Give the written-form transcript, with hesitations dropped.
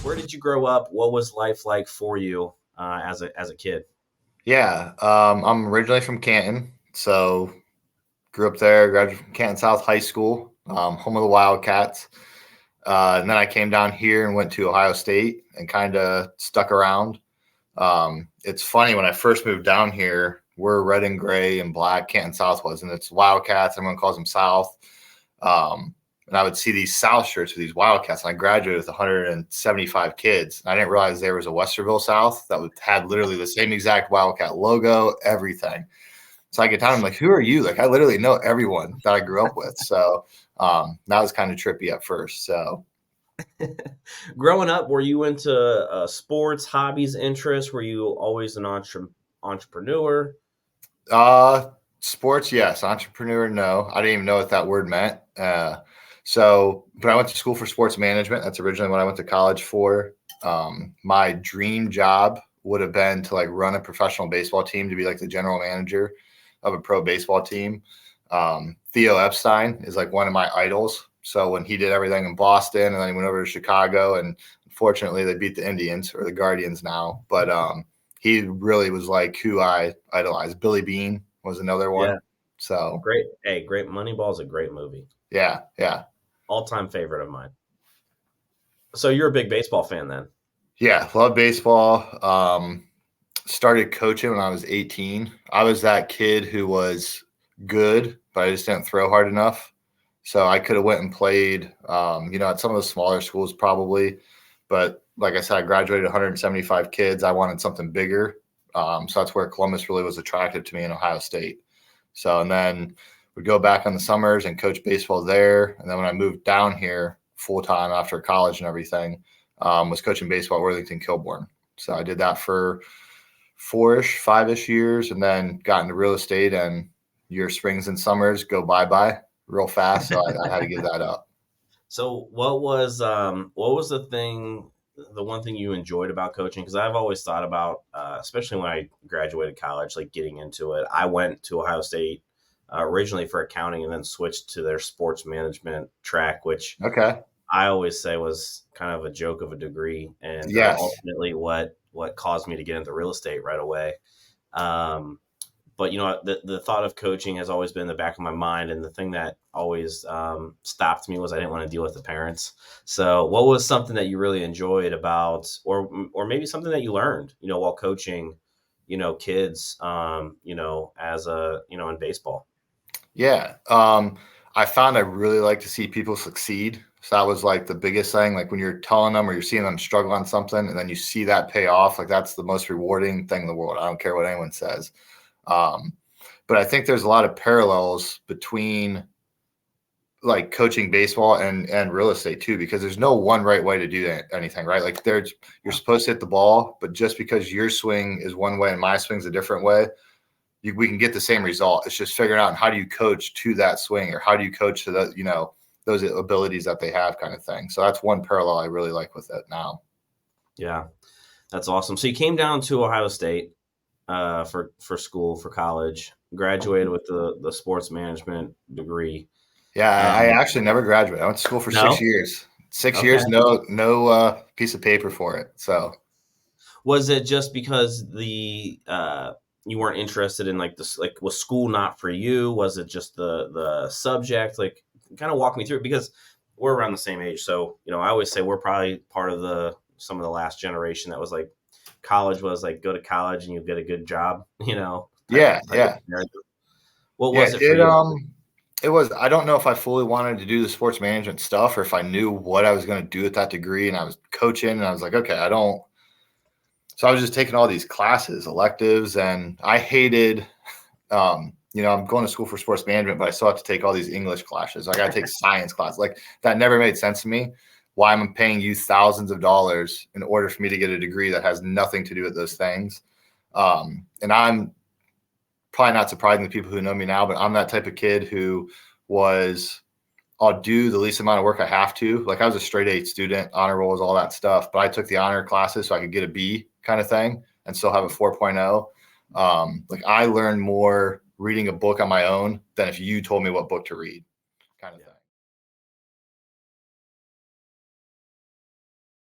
Where did you grow up? What was life like for you as a kid? Yeah, I'm originally from Canton, so grew up there. Graduated from Canton South High School, home of the Wildcats. And then I came down here and went to Ohio State and kind of stuck around. It's funny when I first moved down here, we're red and gray and black. Canton South was, and it's Wildcats. Everyone calls them South. And I would see these South shirts with these Wildcats. And I graduated with 175 kids. And I didn't realize there was a Westerville South that had literally the same exact Wildcat logo, everything. So I get down, I'm like, who are you? Like, I literally know everyone that I grew up with. So that was kind of trippy at first. So Growing up, were you into sports, hobbies, interests? Were you always an entrepreneur? uh, sports, yes. Entrepreneur, no. I didn't even know what that word meant. But I went to school for sports management. That's originally what I went to college for. My dream job would have been to like run a professional baseball team, to be like the general manager of a pro baseball team. Theo Epstein is like one of my idols. So when he did everything in Boston and then he went over to Chicago, and unfortunately they beat the Indians or the Guardians now, but he really was like who I idolized. Billy Bean was another Yeah, one. So great. Hey, great. Moneyball is a great movie. yeah. All time favorite of mine. So you're a big baseball fan then? Yeah, love baseball. Started coaching when I was 18. I was that kid who was good, but I just didn't throw hard enough. So I could have went and played, at some of the smaller schools probably. But like I said, I graduated 175 kids. I wanted something bigger. So that's where Columbus really was attractive to me in Ohio State. So, and then would go back on the summers and coach baseball there. And then when I moved down here full time after college and everything, was coaching baseball at Worthington Kilbourne. So I did that for 4-ish, 5-ish years, and then got into real estate. And your springs and summers go bye real fast, so I had to give that up. So what was the one thing you enjoyed about coaching? Because I've always thought about, especially when I graduated college, like getting into it. I went to Ohio State originally for accounting and then switched to their sports management track, which Okay. I always say was kind of a joke of a degree, and Yes. ultimately what caused me to get into real estate right away. Um, but the thought of coaching has always been in the back of my mind, and the thing that always stopped me was I didn't want to deal with the parents. So what was something that you really enjoyed about, or maybe something that you learned while coaching kids, as in baseball? Yeah. I found I really like to see people succeed. So that was like the biggest thing. Like when you're telling them or you're seeing them struggle on something and then you see that pay off, like that's the most rewarding thing in the world. I don't care what anyone says. Um, but I think there's a lot of parallels between like coaching baseball and real estate too, because there's no one right way to do anything, right? Like you're supposed to hit the ball, but just because your swing is one way and my swing's a different way, we can get the same result. It's just figuring out how do you coach to that swing, or how do you coach to those abilities that they have, kind of thing. So that's one parallel I really like with it now. Yeah, that's awesome. So you came down to Ohio State for school, for college, graduated with the sports management degree. Yeah, I Um, actually never graduated. I went to school for six no, years. Six okay. years, no piece of paper for it. So Was it just because you weren't interested in like this? Like, was school not for you? Was it just the subject? Like, kind of walk me through it, because we're around the same age. So I always say we're probably part of the some of the last generation that was like college was like go to college and you get a good job, type yeah, type of yeah, narrative. What yeah. was it for you? It was. I don't know if I fully wanted to do the sports management stuff, or if I knew what I was going to do with that degree. And I was coaching, and I was like, okay, I don't. So I was just taking all these classes, electives, and I hated. I'm going to school for sports management, but I still have to take all these English classes. I got to take science classes. Like that never made sense to me. Why am I paying you thousands of dollars in order for me to get a degree that has nothing to do with those things? And I'm probably not surprising to people who know me now, but I'm that type of kid who was, I'll do the least amount of work I have to. Like I was a straight A student, honor rolls, all that stuff, but I took the honor classes so I could get a B kind of thing and still have a 4.0. Like I learned more reading a book on my own than if you told me what book to read, kind of Yeah. thing.